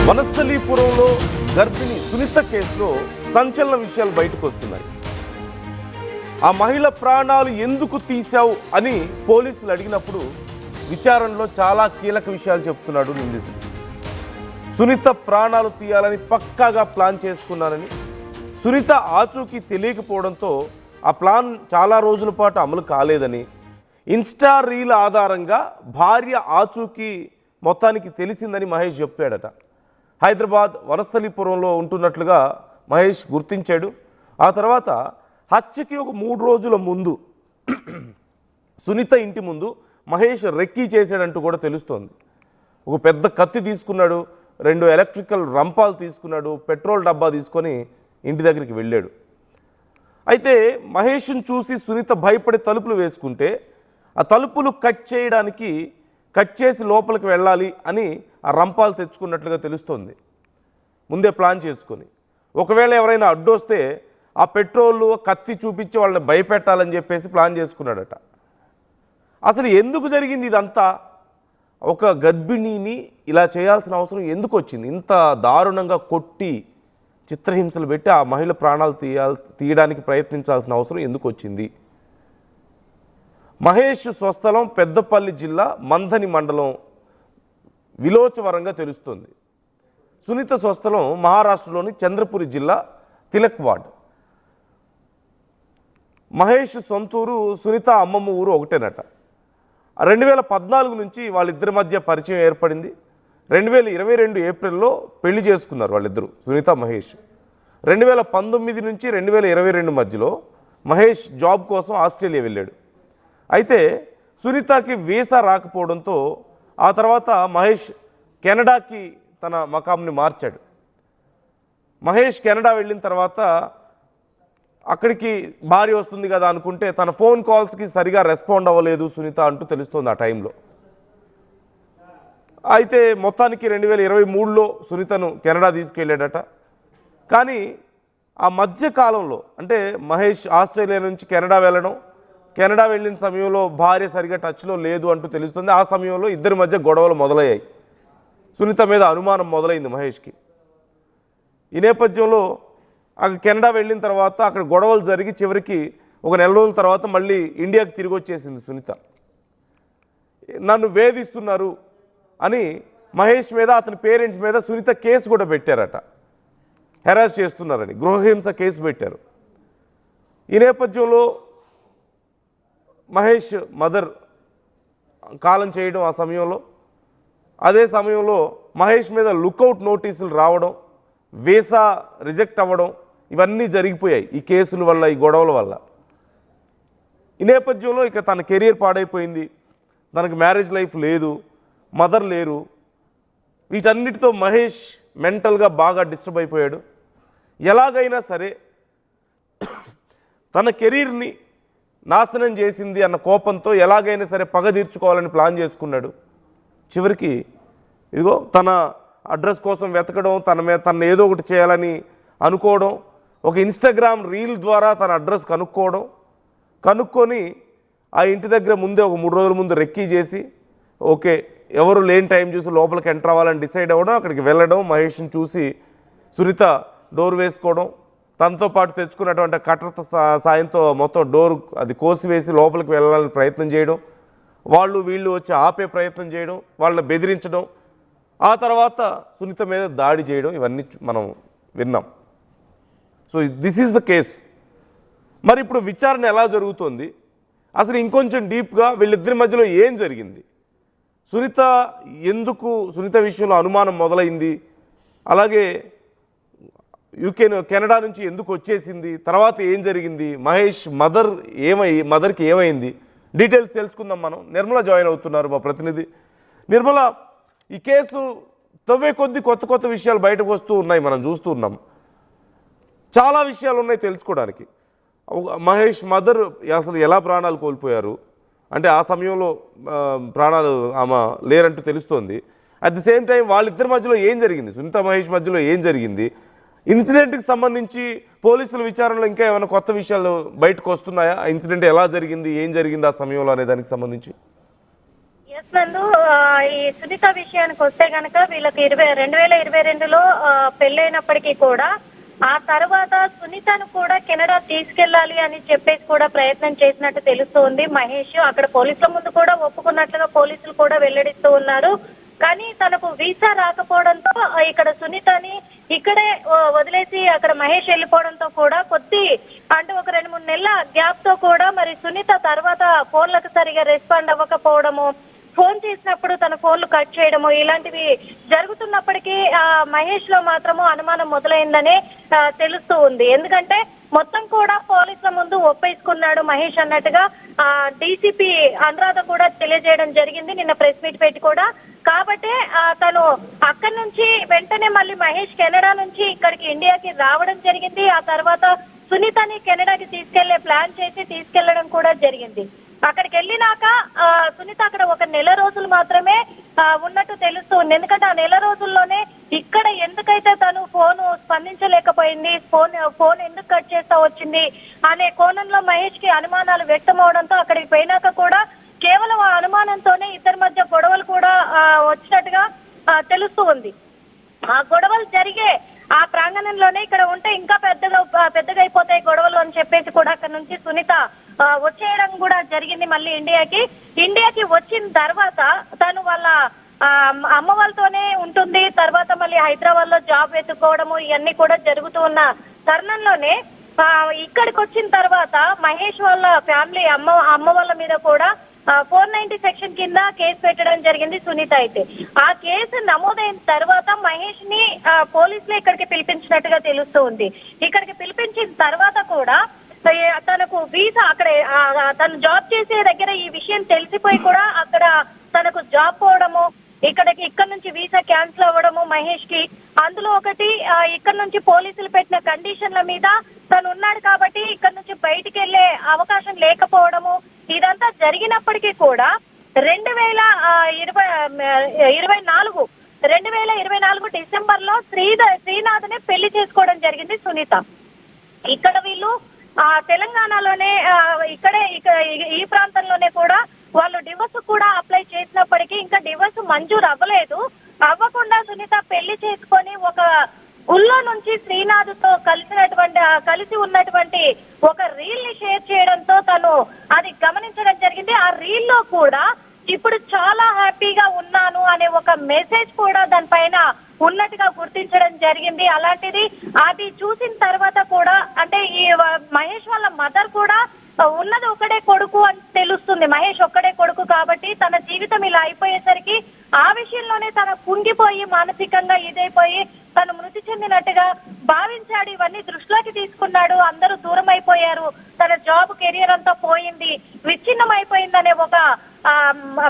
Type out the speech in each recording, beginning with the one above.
వనస్థలీపురంలో గర్భిణి సునీత కేసులో సంచలన విషయాలు బయటకు వస్తున్నాయి. ఆ మహిళ ప్రాణాలు ఎందుకు తీశావు అని పోలీసులు అడిగినప్పుడు విచారణలో చాలా కీలక విషయాలు చెప్తున్నాడు నిందితుడు. సునీత ప్రాణాలు తీయాలని పక్కాగా ప్లాన్ చేసుకున్నానని, సునీత ఆచూకీ తెలియకపోవడంతో ఆ ప్లాన్ చాలా రోజుల పాటు అమలు కాలేదని, ఇన్స్టా రీల్ ఆధారంగా భార్య ఆచూకీ మొత్తానికి తెలిసిందని మహేష్ చెప్పాడట. హైదరాబాద్ వనస్థలీపురంలో ఉంటున్నట్లుగా మహేష్ గుర్తించాడు. ఆ తర్వాత హత్యకి ఒక 3 రోజుల ముందు సునీత ఇంటి ముందు మహేష్ రెక్కీ చేశాడంటూ కూడా తెలుస్తోంది. ఒక పెద్ద కత్తి తీసుకున్నాడు, 2 ఎలక్ట్రికల్ రంపాలు తీసుకున్నాడు, పెట్రోల్ డబ్బా తీసుకొని ఇంటి దగ్గరికి వెళ్ళాడు. అయితే మహేష్ను చూసి సునీత భయపడి తలుపులు వేసుకుంటే ఆ తలుపులు కట్ చేసి లోపలికి వెళ్ళాలి అని ఆ రంపాలు తెచ్చుకున్నట్లుగా తెలుస్తోంది. ముందే ప్లాన్ చేసుకొని ఒకవేళ ఎవరైనా అడ్డొస్తే ఆ పెట్రోల్ కత్తి చూపించి వాళ్ళని భయపెట్టాలని చెప్పేసి ప్లాన్ చేసుకున్నాడట. అసలు ఎందుకు జరిగింది ఇదంతా? ఒక గర్భిణిని ఇలా చేయాల్సిన అవసరం ఎందుకు వచ్చింది? ఇంత దారుణంగా కొట్టి చిత్రహింసలు పెట్టి ఆ మహిళ ప్రాణాలు తీయడానికి ప్రయత్నించాల్సిన అవసరం ఎందుకు వచ్చింది? మహేష్ స్వస్థలం పెద్దపల్లి జిల్లా మంథని మండలం విలోచవరంగా తెలుస్తుంది. సునీత స్వస్థలం మహారాష్ట్రలోని చంద్రపురి జిల్లా తిలక్వాడ్. మహేష్ సొంతూరు, సునీత అమ్మమ్మ ఊరు ఒకటేనట. 2014 నుంచి వాళ్ళిద్దరి మధ్య పరిచయం ఏర్పడింది. 2022 ఏప్రిల్లో పెళ్లి చేసుకున్నారు వాళ్ళిద్దరూ, సునీత మహేష్. 2019 నుంచి 2022 మధ్యలో మహేష్ జాబ్ కోసం ఆస్ట్రేలియా వెళ్ళాడు. అయితే సునీతకి వీసా రాకపోవడంతో ఆ తర్వాత మహేష్ కెనడాకి తన మకాంని మార్చాడు. మహేష్ కెనడా వెళ్ళిన తర్వాత అక్కడికి భార్య వస్తుంది కదా అనుకుంటే తన ఫోన్ కాల్స్కి సరిగా రెస్పాండ్ అవ్వలేదు సునీత అంటూ తెలుస్తుంది ఆ టైంలో. అయితే మొత్తానికి 2023లో సునీతను కెనడా తీసుకెళ్ళాడట. కానీ ఆ మధ్య కాలంలో అంటే మహేష్ ఆస్ట్రేలియా నుంచి కెనడా వెళ్ళిన సమయంలో భార్య సరిగా టచ్లో లేదు అంటూ తెలుస్తుంది. ఆ సమయంలో ఇద్దరి మధ్య గొడవలు మొదలయ్యాయి. సునీత మీద అనుమానం మొదలైంది మహేష్కి. ఈ నేపథ్యంలో అక్కడ కెనడా వెళ్ళిన తర్వాత అక్కడ గొడవలు జరిగి చివరికి ఒక నెల రోజుల తర్వాత మళ్ళీ ఇండియాకి తిరిగి వచ్చేసింది సునీత. నన్ను వేధిస్తున్నారు అని మహేష్ మీద, అతని పేరెంట్స్ మీద సునీత కేసు కూడా పెట్టారట. హెరాస్ చేస్తున్నారని గృహహింస కేసు పెట్టారు. ఈ నేపథ్యంలో మహేష్ మదర్ కాలం చేయడం, ఆ సమయంలో అదే సమయంలో మహేష్ మీద లుకౌట్ నోటీసులు రావడం, వీసా రిజెక్ట్ అవ్వడం, ఇవన్నీ జరిగిపోయాయి ఈ కేసుల వల్ల, ఈ గొడవల వల్ల. ఈ నేపథ్యంలో ఇక తన కెరీర్ పాడైపోయింది, తనకు మ్యారేజ్ లైఫ్ లేదు, మదర్ లేరు. వీటన్నిటితో మహేష్ మెంటల్గా బాగా డిస్టర్బ్ అయిపోయాడు. ఎలాగైనా సరే తన కెరీర్ని నాశనం చేసింది అన్న కోపంతో ఎలాగైనా సరే పగ తీర్చుకోవాలని ప్లాన్ చేసుకున్నాడు. చివరికి ఇదిగో తన అడ్రస్ కోసం వెతకడం, తన ఏదో ఒకటి చేయాలని అనుకోవడం, ఒక ఇన్స్టాగ్రామ్ రీల్ ద్వారా తన అడ్రస్ కనుక్కొని ఆ ఇంటి దగ్గర ముందే ఒక 3 రోజుల ముందు రెక్కీ చేసి ఓకే ఎవరు లేని టైం చూసి లోపలికి ఎంటర్ అవ్వాలని డిసైడ్ అవ్వడం, అక్కడికి వెళ్ళడం, మహేష్ని చూసి సునీత డోర్ వేసుకోవడం, తనతో పాటు తెచ్చుకున్నటువంటి కట్టర్ సాయంతో మొత్తం డోర్ అది కోసివేసి లోపలికి వెళ్ళాలని ప్రయత్నం చేయడం, వీళ్ళు వచ్చి ఆపే ప్రయత్నం చేయడం, వాళ్ళని బెదిరించడం, ఆ తర్వాత సునీత మీద దాడి చేయడం, ఇవన్నీ మనం విన్నాం. So this is the case. మరి ఇప్పుడు విచారణ ఎలా జరుగుతోంది, అసలు ఇంకొంచెం డీప్గా వీళ్ళిద్దరి మధ్యలో ఏం జరిగింది, సునీత విషయంలో అనుమానం మొదలైంది, అలాగే కెనడా నుంచి ఎందుకు వచ్చేసింది, తర్వాత ఏం జరిగింది, మహేష్ మదర్కి ఏమైంది, డీటెయిల్స్ తెలుసుకుందాం మనం. నిర్మల జాయిన్ అవుతున్నారు, మా ప్రతినిధి. నిర్మల, ఈ కేసు తవ్వే కొద్దీ కొత్త విషయాలు బయటకు వస్తూ ఉన్నాయి, మనం చూస్తూ ఉన్నాం. చాలా విషయాలు ఉన్నాయి తెలుసుకోవడానికి. మహేష్ మదర్ అసలు ఎలా ప్రాణాలు కోల్పోయారు అంటే ఆ సమయంలో ప్రాణాలు ఆమె లేరంటూ తెలుస్తోంది. అట్ ది సేమ్ టైం వాళ్ళిద్దరి మధ్యలో ఏం జరిగింది, సునీత మహేష్ మధ్యలో ఏం జరిగింది, ఇన్సిడెంట్కి సంబంధించి పోలీసుల విచారణలో ఇంకా ఏమైనా కొత్త విషయాలు బయటకు వస్తున్నాయా? ఇన్సిడెంట్ ఎలా జరిగింది, ఏం జరిగింది ఆ సమయంలో అనే దానికి సంబంధించి? నందు ఈ సునీత విషయానికి వస్తే గనక వీళ్ళకి 2022లో పెళ్ళైనప్పటికీ కూడా ఆ తర్వాత సునీతను కూడా కెనడా తీసుకెళ్లాలి అని చెప్పేసి కూడా ప్రయత్నం చేసినట్టు తెలుస్తోంది మహేష్. అక్కడ పోలీసుల ముందు కూడా ఒప్పుకున్నట్లుగా పోలీసులు కూడా వెల్లడిస్తూ ఉన్నారు. కానీ తనకు వీసా రాకపోవడంతో ఇక్కడ సునీతని ఇక్కడే వదిలేసి అక్కడ మహేష్ వెళ్ళిపోవడంతో కూడా అంటే ఒక 2-3 నెలల గ్యాప్ తో కూడా మరి సునీత తర్వాత ఫోన్లకు సరిగా రెస్పాండ్ అవ్వకపోవడము, ఫోన్ చేసినప్పుడు తన ఫోన్లు కట్ చేయడము ఇలాంటివి జరుగుతున్నప్పటికీ మహేష్ లో మాత్రము అనుమానం మొదలైందనే తెలుస్తూ ఉంది. ఎందుకంటే మొత్తం కూడా పోలీసుల ముందు ఒప్పేసుకున్నాడు మహేష్ అన్నట్టుగా డీసీపీ అనురాధ కూడా తెలియజేయడం జరిగింది నిన్న ప్రెస్ మీట్ పెట్టి కూడా. కాబట్టి తను అక్కడి నుంచి వెంటనే మళ్ళీ మహేష్ కెనడా నుంచి ఇక్కడికి ఇండియాకి రావడం జరిగింది. ఆ తర్వాత సునీతని కెనడాకి తీసుకెళ్లే ప్లాన్ చేసి తీసుకెళ్లడం కూడా జరిగింది. అక్కడికి వెళ్ళినాక సునీత అక్కడ ఒక నెల రోజులు మాత్రమే ఉన్నట్టు తెలుస్తుంది. ఎందుకంటే ఆ నెల రోజుల్లోనే ఇక్కడ ఎందుకైతే తను ఫోన్ స్పందించలేకపోయింది, ఫోన్ ఎందుకు కట్ చేస్తా వచ్చింది అనే కోణంలో మహేష్ కి అనుమానాలు వ్యక్తం అవడంతో అక్కడికి పోయినాక కూడా కేవలం ఆ అనుమానంతోనే ఇద్దరి మధ్య గొడవలు కూడా వచ్చినట్టుగా తెలుస్తూ ఉంది. ఆ గొడవలు జరిగే ఆ ప్రాంగణంలోనే ఇక్కడ ఉంటే ఇంకా పెద్దగా అయిపోతాయి గొడవలు అని చెప్పేసి కూడా అక్కడ నుంచి సునీత వచ్చేయడం కూడా జరిగింది. మళ్ళీ ఇండియాకి వచ్చిన తర్వాత తను వాళ్ళ అమ్మ వాళ్ళతోనే ఉంటుంది. తర్వాత మళ్ళీ హైదరాబాద్ లో జాబ్ వెతుక్కోవడము ఇవన్నీ కూడా జరుగుతూ ఉన్న తరుణంలోనే ఇక్కడికి వచ్చిన తర్వాత మహేష్ వాళ్ళ ఫ్యామిలీ అమ్మ వాళ్ళ మీద కూడా 490 సెక్షన్ కింద కేసు పెట్టడం జరిగింది సునీత. అయితే ఆ కేసు నమోదైన తర్వాత మహేష్ ని పోలీసులు ఇక్కడికి పిలిపించినట్టుగా తెలుస్తూ ఉంది. ఇక్కడికి పిలిపించిన తర్వాత కూడా తనకు వీసా అక్కడ తను జాబ్ చేసే దగ్గర ఈ విషయం తెలిసిపోయి కూడా అక్కడ తనకు జాబ్ పోవడము, ఇక్కడ నుంచి వీసా క్యాన్సిల్ అవ్వడము మహేష్ కి. అందులో ఒకటి ఇక్కడ నుంచి పోలీసులు పెట్టిన కండిషన్ల మీద తను ఉన్నాడు కాబట్టి ఇక్కడ నుంచి బయటికి వెళ్లే అవకాశం లేకపోవడము ఇదంతా జరిగినప్పటికీ కూడా 2024 డిసెంబర్ లో శ్రీనాథ్ని పెళ్లి చేసుకోవడం జరిగింది సునీత. ఇక్కడ వీళ్ళు తెలంగాణలోనే ఈ ప్రాంతంలోనే కూడా వాళ్ళు డివోర్స్ కూడా అప్లై చేసినప్పటికీ ఇంకా డివోర్స్ మంజూరు అవ్వకుండా సునీత పెళ్లి చేసుకొని ఒక గుళ్ళో నుంచి శ్రీనాథ్తో కలిసి ఉన్నటువంటి ఒక రీల్ ని షేర్ చేయడంతో తను అది గమనించడం జరిగింది. ఆ రీల్ లో కూడా ఇప్పుడు చాలా హ్యాపీగా ఉన్నాను అనే ఒక మెసేజ్ కూడా దానిపైన ఉన్నట్టుగా గుర్తించడం జరిగింది. అలాంటిది అది చూసిన తర్వాత కూడా అంటే ఈ మహేష్ వాళ్ళ మదర్ కూడా ఉన్నది ఒక్కడే కొడుకు అని తెలుస్తుంది. మహేష్ ఒక్కడే కొడుకు కాబట్టి తన జీవితం ఇలా అయిపోయేసరికి ఆ విషయంలోనే తన కుంగిపోయి మానసికంగా ఇదైపోయి తను మృతి చెందినట్టుగా భావించాడు. ఇవన్నీ దృష్టిలోకి తీసుకున్నాడు. అందరూ దూరం అయిపోయారు, తన జాబ్ కెరియర్ అంతా పోయింది, విచ్ఛిన్నం అయిపోయిందనే ఒక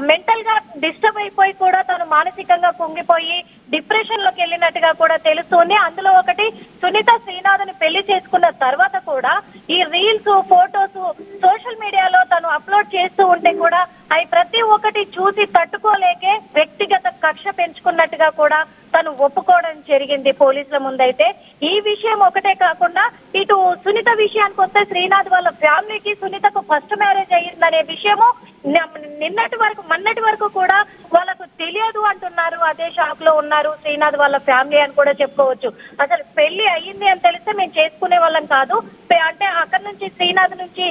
మెంటల్ గా డిస్టర్బ్ అయిపోయి కూడా తను మానసికంగా కుంగిపోయి డిప్రెషన్ లోకి వెళ్ళినట్టుగా కూడా తెలుస్తుంది. అందులో ఒకటి సునీత శ్రీనాథ్ని పెళ్లి చేసుకున్న తర్వాత కూడా ఈ రీల్స్ ఫోటోస్ సోషల్ మీడియాలో తను అప్లోడ్ చేస్తూ ఉంటే కూడా అవి ప్రతి ఒక్కటి చూసి తట్టుకోలేకే వ్యక్తిగత కక్ష పెంచుకున్నట్టుగా కూడా తను ఒప్పుకోవడం జరిగింది పోలీసుల ముందైతే. ఈ విషయం ఒకటే కాకుండా ఇటు సునీత విషయానికి వస్తే శ్రీనాథ్ వాళ్ళ ఫ్యామిలీకి సునీతకు ఫస్ట్ మ్యారేజ్ అయ్యిందనే విషయము మొన్నటి వరకు కూడా వాళ్ళకు తెలియదు అంటున్నారు. అదే షాక్ లో ఉన్నారు శ్రీనాథ్ వాళ్ళ ఫ్యామిలీ అని కూడా చెప్పుకోవచ్చు. అసలు పెళ్లి అయ్యింది అని తెలిస్తే మేము చేసుకునే వాళ్ళం కాదు, అంటే అక్కడి నుంచి శ్రీనాథ్ నుంచి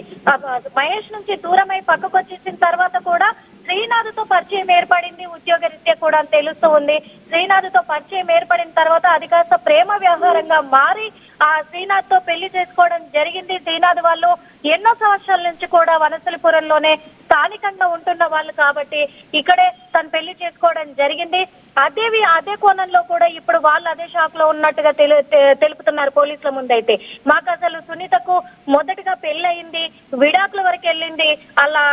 మహేష్ నుంచి దూరమై పక్కకు వచ్చేసిన తర్వాత కూడా శ్రీనాథ్తో పరిచయం ఏర్పడింది ఉద్యోగరీత్యా కూడా తెలుస్తూ ఉంది. శ్రీనాథ్తో పరిచయం ఏర్పడిన తర్వాత అది కాస్త ప్రేమ వ్యవహారంగా మారి శ్రీనాథ్తో పెళ్లి చేసుకోవడం జరిగింది. శ్రీనాథ్ వాళ్ళు ఎన్నో సంవత్సరాల నుంచి కూడా వనసలిపురంలోనే స్థానికంగా ఉంటున్న వాళ్ళు కాబట్టి ఇక్కడే తను పెళ్లి చేసుకోవడం జరిగింది. అదే కోణంలో కూడా ఇప్పుడు వాళ్ళు అదే షాక్ లో ఉన్నట్టుగా తెలుపుతున్నారు పోలీసుల ముందైతే. మాకు అసలు సునీతకు మొదటిగా పెళ్ళయింది, విడాకుల వరకు వెళ్ళింది, అలా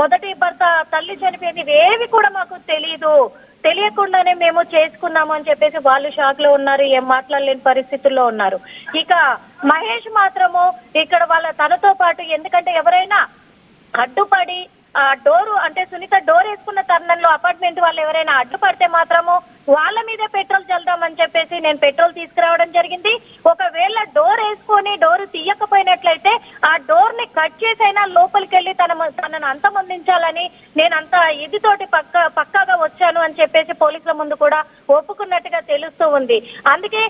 మొదటి భర్త తల్లి చనిపోయింది, ఇవేవి కూడా మాకు తెలియకుండానే మేము చేసుకున్నాము అని చెప్పేసి వాళ్ళు షాక్ లో ఉన్నారు, ఏం మాట్లాడలేని పరిస్థితుల్లో ఉన్నారు. ఇక మహేష్ మాత్రము ఇక్కడ తనతో పాటు ఎందుకంటే ఎవరైనా అడ్డుపడి డోరు అంటే సునీత డోర్ వేసుకున్న తరుణంలో అపార్ట్మెంట్ వాళ్ళు ఎవరైనా అడ్డుపడితే మాత్రము వాళ్ళ మీదే పెట్రోల్ చల్దామని చెప్పేసి నేను పెట్రోల్ తీసుకురావడం జరిగింది. ఒకవేళ డోర్ వేసుకొని డోరు తీయకపోయినట్లయితే ఆ డోర్ ని కట్ చేసైనా లోపలికి వెళ్ళి తనను అంతమొందించాలని నేను అంత ఇదితోటి పక్క పోలీసుల ముందు కూడా ఒప్పుకున్నట్టుగా తెలుస్తూ ఉంది. అందుకే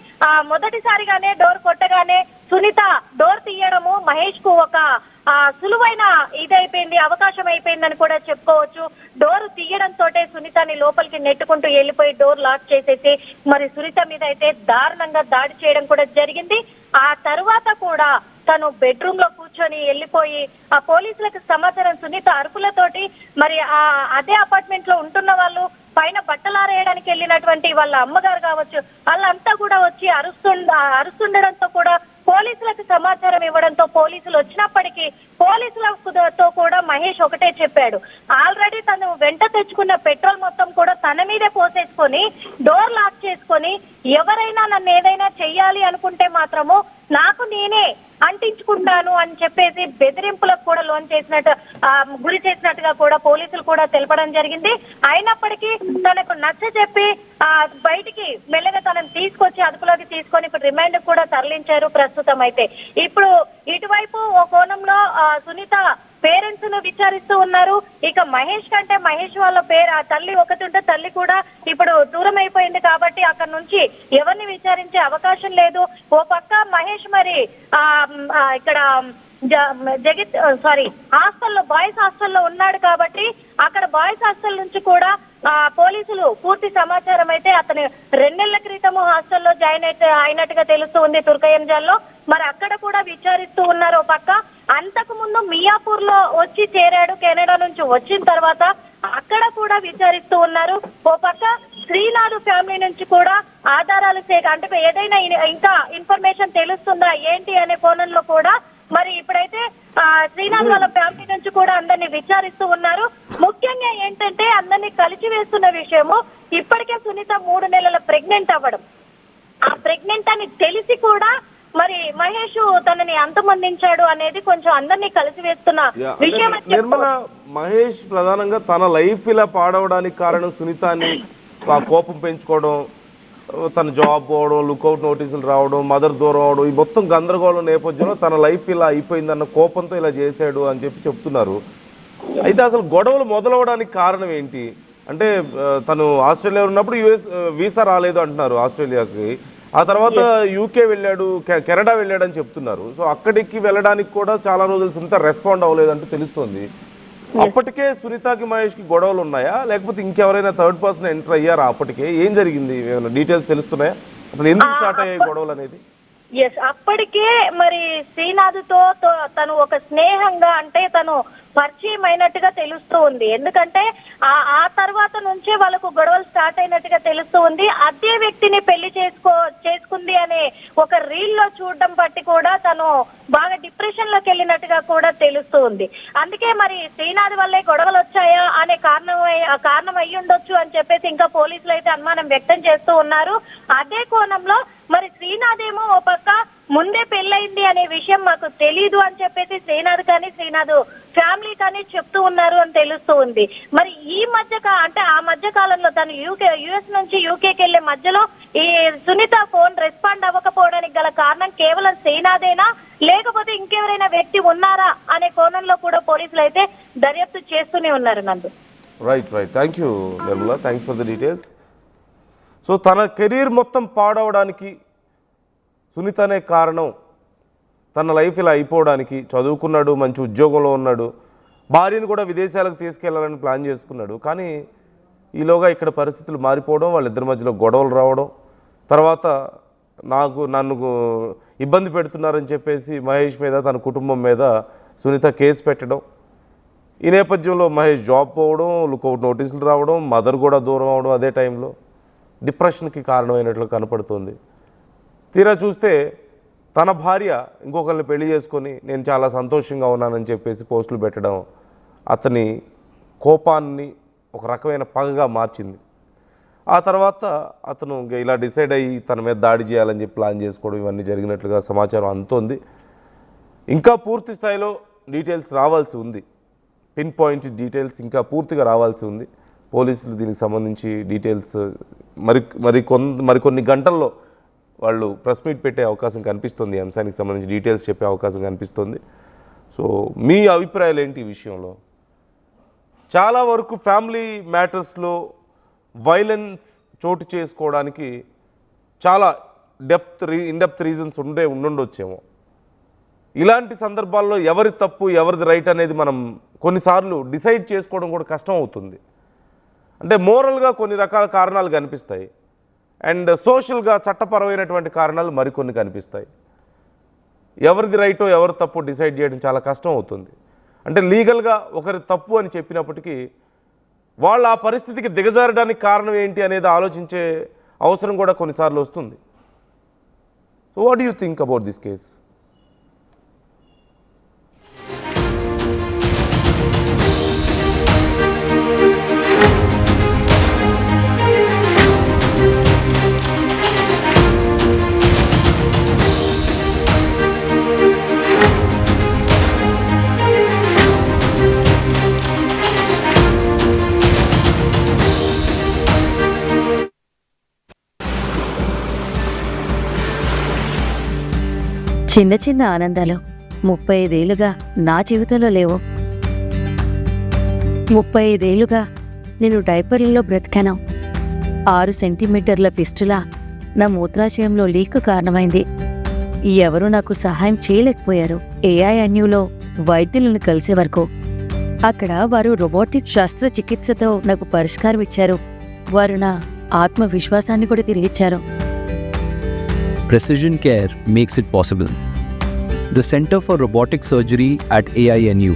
మొదటిసారిగానే డోర్ కొట్టగానే సునీత డోర్ తీయడము మహేష్ కు ఒక సులువైన ఇదైపోయింది, అవకాశం అయిపోయిందని కూడా చెప్పుకోవచ్చు. డోర్ తీయడంతో సునీతని లోపలికి నెట్టుకుంటూ వెళ్ళిపోయి డోర్ లాక్ చేసేసి మరి సునీత మీద అయితే దారుణంగా దాడి చేయడం కూడా జరిగింది. ఆ తర్వాత కూడా తను బెడ్రూమ్ లో కూర్చొని వెళ్ళిపోయి ఆ పోలీసులకు సమాచారం సునీత అరుపులతోటి మరి అదే అపార్ట్మెంట్ లో ఉంటున్న వాళ్ళు పైన బట్టలారేయడానికి వెళ్ళినటువంటి వాళ్ళ అమ్మగారు కావచ్చు, వాళ్ళంతా కూడా వచ్చి అరుస్తుండడంతో కూడా పోలీసులకు సమాచారం ఇవ్వడంతో పోలీసులు వచ్చినప్పటికీ పోలీసులతో కూడా మహేష్ ఒకటే చెప్పాడు, ఆల్రెడీ తను వెంట తెచ్చుకున్న పెట్రోల్ మొత్తం కూడా తన మీదే పోసేసుకొని డోర్ లాక్ చేసుకొని ఎవరైనా నన్ను ఏదైనా చెయ్యాలి అనుకుంటే మాత్రము నాకు నేనే అంటించుకుంటాను అని చెప్పేసి బెదిరింపులకు కూడా గురి చేసినట్టుగా కూడా పోలీసులు కూడా తెలపడం జరిగింది. అయినప్పటికీ తనకు నచ్చ చెప్పి బయటికి మెల్లగా తనను తీసుకొచ్చి అదుపులోకి తీసుకొని ఇప్పుడు రిమాండ్ కూడా తరలించారు ప్రస్తుతం. అయితే ఇప్పుడు ఇటువైపు ఓ కోణంలో సునీత పేరెంట్స్ ను విచారిస్తూ ఉన్నారు. ఇక మహేష్ కంటే మహేష్ వాళ్ళ తల్లి ఒకటి ఉంటే తల్లి కూడా ఇప్పుడు దూరం అయిపోయింది కాబట్టి అక్కడ నుంచి ఎవరిని విచారించే అవకాశం లేదు. ఓ పక్క మహేష్ మరి ఇక్కడ హాస్టల్లో బాయ్స్ హాస్టల్లో ఉన్నాడు కాబట్టి అక్కడ బాయ్స్ హాస్టల్ నుంచి కూడా పోలీసులు పూర్తి సమాచారం అయితే అతను 2 నెలల క్రితం హాస్టల్లో జాయిన్ అయినట్టుగా తెలుస్తూ ఉంది తుర్కయంజాల్లో. మరి అక్కడ కూడా విచారిస్తూ ఉన్నారు. ఓ పక్క అంతకు ముందు మియాపూర్ లో వచ్చి చేరాడు, కెనడా నుంచి వచ్చిన తర్వాత అక్కడ కూడా విచారిస్తూ ఉన్నారు. ఓ పక్క శ్రీనాథ్ ఫ్యామిలీ నుంచి కూడా ఆధారాలు అంటే ఏదైనా ఇంకా ఇన్ఫర్మేషన్ తెలుస్తుందా ఏంటి అనే కోణంలో కూడా మరి ఇప్పుడైతే శ్రీనాథ్ వాళ్ళ ఫ్యామిలీ నుంచి కూడా అందరినీ విచారిస్తూ ఉన్నారు. ముఖ్యంగా ఏంటంటే అందరినీ కలిసి వేస్తున్న విషయము ఇప్పటికే సునీత 3 నెలల ప్రెగ్నెంట్ అవ్వడం, ఆ ప్రెగ్నెంట్ అని తెలిసి కూడా మరి మహేష్ తనని అంతమొందించాడు అనేది కొంచెం అందరినీ కలిసి వేస్తున్న విషయం. నిర్మల, మహేష్ ప్రధానంగా తన లైఫ్ ఇలా పాడవడానికి కారణం సునీతని కోపం పెంచుకోవడం, తన జాబ్ పోవడం, లుకౌట్ నోటీసులు రావడం, మదర్ దూరం అవడం, ఈ మొత్తం గందరగోళం నేపథ్యంలో తన లైఫ్ ఇలా అయిపోయిందన్న కోపంతో ఇలా చేశాడు అని చెప్తున్నారు. అయితే అసలు గొడవలు మొదలవడానికి కారణం ఏంటి అంటే తను ఆస్ట్రేలియా ఉన్నప్పుడు వీసా రాలేదు అంటున్నారు ఆస్ట్రేలియాకి, ఆ తర్వాత యూకే వెళ్ళాడు, కెనడా వెళ్ళాడు అని చెప్తున్నారు. సో అక్కడికి వెళ్ళడానికి కూడా చాలా రోజులు సునీత రెస్పాండ్ అవ్వలేదంటూ తెలుస్తుంది. అప్పటికే సునీతకి మహేష్కి గొడవలు ఉన్నాయా లేకపోతే ఇంకెవరైనా థర్డ్ పర్సన్ ఎంటర్ అయ్యారా? అప్పటికే ఏం జరిగింది, ఏమైనా డీటెయిల్స్ తెలుస్తున్నాయా? అసలు ఎందుకు స్టార్ట్ అయ్యాయి గొడవలు అనేది? అప్పటికే మరి శ్రీనాథ్తో తను ఒక స్నేహంగా అంటే తను పరిచయం అయినట్టుగా తెలుస్తూ ఉంది. ఎందుకంటే ఆ తర్వాత నుంచే వాళ్ళకు గొడవలు స్టార్ట్ అయినట్టుగా తెలుస్తూ ఉంది. అదే వ్యక్తిని పెళ్లి చేసుకుంది అనే ఒక రీల్ లో చూడడం బట్టి కూడా తను బాగా డిప్రెషన్ లోకి వెళ్ళినట్టుగా కూడా తెలుస్తూ ఉంది. అందుకే మరి శ్రీనాథ్ వల్లే గొడవలు వచ్చాయా అనే కారణం అయ్యి ఉండొచ్చు అని చెప్పేసి ఇంకా పోలీసులు అయితే అనుమానం వ్యక్తం చేస్తూ ఉన్నారు. అదే కోణంలో మరి శ్రీనాథ్ ఏమో ఓ పక్క ముందే పెళ్ళయింది అనే విషయం మాకు తెలీదు అని చెప్పేసి శ్రీనాథ్ కానీ శ్రీనాథ్ ఫ్యామిలీ కానీ చెప్తూ ఉన్నారు అని తెలుస్తూ ఉంది. మరి ఈ ఆ మధ్య కాలంలో తను యుఎస్ నుంచి యూకేకి వెళ్లే మధ్యలో ఈ సునీత ఫోన్ రెస్పాండ్ అవ్వకపోవడానికి గల కారణం కేవలం శ్రీనాథేనా లేకపోతే ఇంకెవరైనా వ్యక్తి ఉన్నారా అనే కోణంలో కూడా పోలీసులు అయితే దర్యాప్తు చేస్తూనే ఉన్నారు. నందు right. Thank you Nirmala, thanks for the details. So తన కెరీర్ మొత్తం పాడవడానికి సునీతనే కారణం, తన లైఫ్ ఇలా అయిపోవడానికి. చదువుకున్నాడు, మంచి ఉద్యోగంలో ఉన్నాడు, భార్యను కూడా విదేశాలకు తీసుకెళ్లాలని ప్లాన్ చేసుకున్నాడు. కానీ ఈలోగా ఇక్కడ పరిస్థితులు మారిపోవడం, వాళ్ళిద్దరి మధ్యలో గొడవలు రావడం, తర్వాత నన్ను ఇబ్బంది పెడుతున్నారని చెప్పేసి మహేష్ మీద తన కుటుంబం మీద సునీత కేసు పెట్టడం. ఈ నేపథ్యంలో మహేష్ జాబ్ పోవడం, లుకౌట్ నోటీసులు రావడం, మదర్ కూడా దూరం అవడం, అదే టైంలో డిప్రెషన్కి కారణమైనట్లు కనపడుతుంది. తీరా చూస్తే తన భార్య ఇంకొకరిని పెళ్లి చేసుకొని నేను చాలా సంతోషంగా ఉన్నానని చెప్పేసి పోస్టులు పెట్టడం అతని కోపాన్ని ఒక రకమైన పగగా మార్చింది. ఆ తర్వాత అతను ఇలా డిసైడ్ అయ్యి తన మీద దాడి చేయాలని చెప్పి ప్లాన్ చేసుకోవడం, ఇవన్నీ జరిగినట్లుగా సమాచారం అందుతోంది. ఇంకా పూర్తి స్థాయిలో డీటెయిల్స్ రావాల్సి ఉంది, పిన్ పాయింట్ డీటెయిల్స్ ఇంకా పూర్తిగా రావాల్సి ఉంది. పోలీసులు దీనికి సంబంధించి డీటెయిల్స్ మరికొన్ని గంటల్లో వాళ్ళు ప్రెస్ మీట్ పెట్టే అవకాశం కనిపిస్తుంది, అంశానికి సంబంధించి డీటెయిల్స్ చెప్పే అవకాశం కనిపిస్తుంది. సో మీ అభిప్రాయాలు ఏంటి ఈ విషయంలో? చాలా వరకు ఫ్యామిలీ మ్యాటర్స్లో వైలెన్స్ చోటు చేసుకోవడానికి చాలా ఇన్డెప్త్ రీజన్స్ ఉండుండొచ్చేమో. ఇలాంటి సందర్భాల్లో ఎవరి తప్పు ఎవరిది రైట్ అనేది మనం కొన్నిసార్లు డిసైడ్ చేసుకోవడం కూడా కష్టం అవుతుంది. అంటే మోరల్గా కొన్ని రకాల కారణాలు కనిపిస్తాయి, అండ్ సోషల్గా చట్టపరమైనటువంటి కారణాలు మరికొన్ని కనిపిస్తాయి. ఎవరిది రైటో ఎవరి తప్పు డిసైడ్ చేయడం చాలా కష్టం అవుతుంది. అంటే లీగల్గా ఒకరి తప్పు అని చెప్పినప్పటికీ వాళ్ళు ఆ పరిస్థితికి దిగజారడానికి కారణం ఏంటి అనేది ఆలోచించే అవసరం కూడా కొన్నిసార్లు వస్తుంది. So what do you think about this case? చిన్న చిన్న ఆనందాలు 35 ఏళ్లుగా నా జీవితంలో లేవు. 35 ఏళ్లుగా నేను డైపర్లలో బ్రతికాను. 6 సెంటీమీటర్ల ఫిస్టులా నా మూత్రాశయంలో లీక్ కారణమైంది. ఎవరూ నాకు సహాయం చేయలేకపోయారు. ఏఐఎన్యూలో వైద్యులను కలిసే వరకు. అక్కడ వారు రోబోటిక్ శస్త్రచికిత్సతో నాకు పరిష్కారం ఇచ్చారు. వారు నా ఆత్మవిశ్వాసాన్ని కూడా తిరిగిచ్చారు. Precision Care makes it possible. The Center for Robotic Surgery at AINU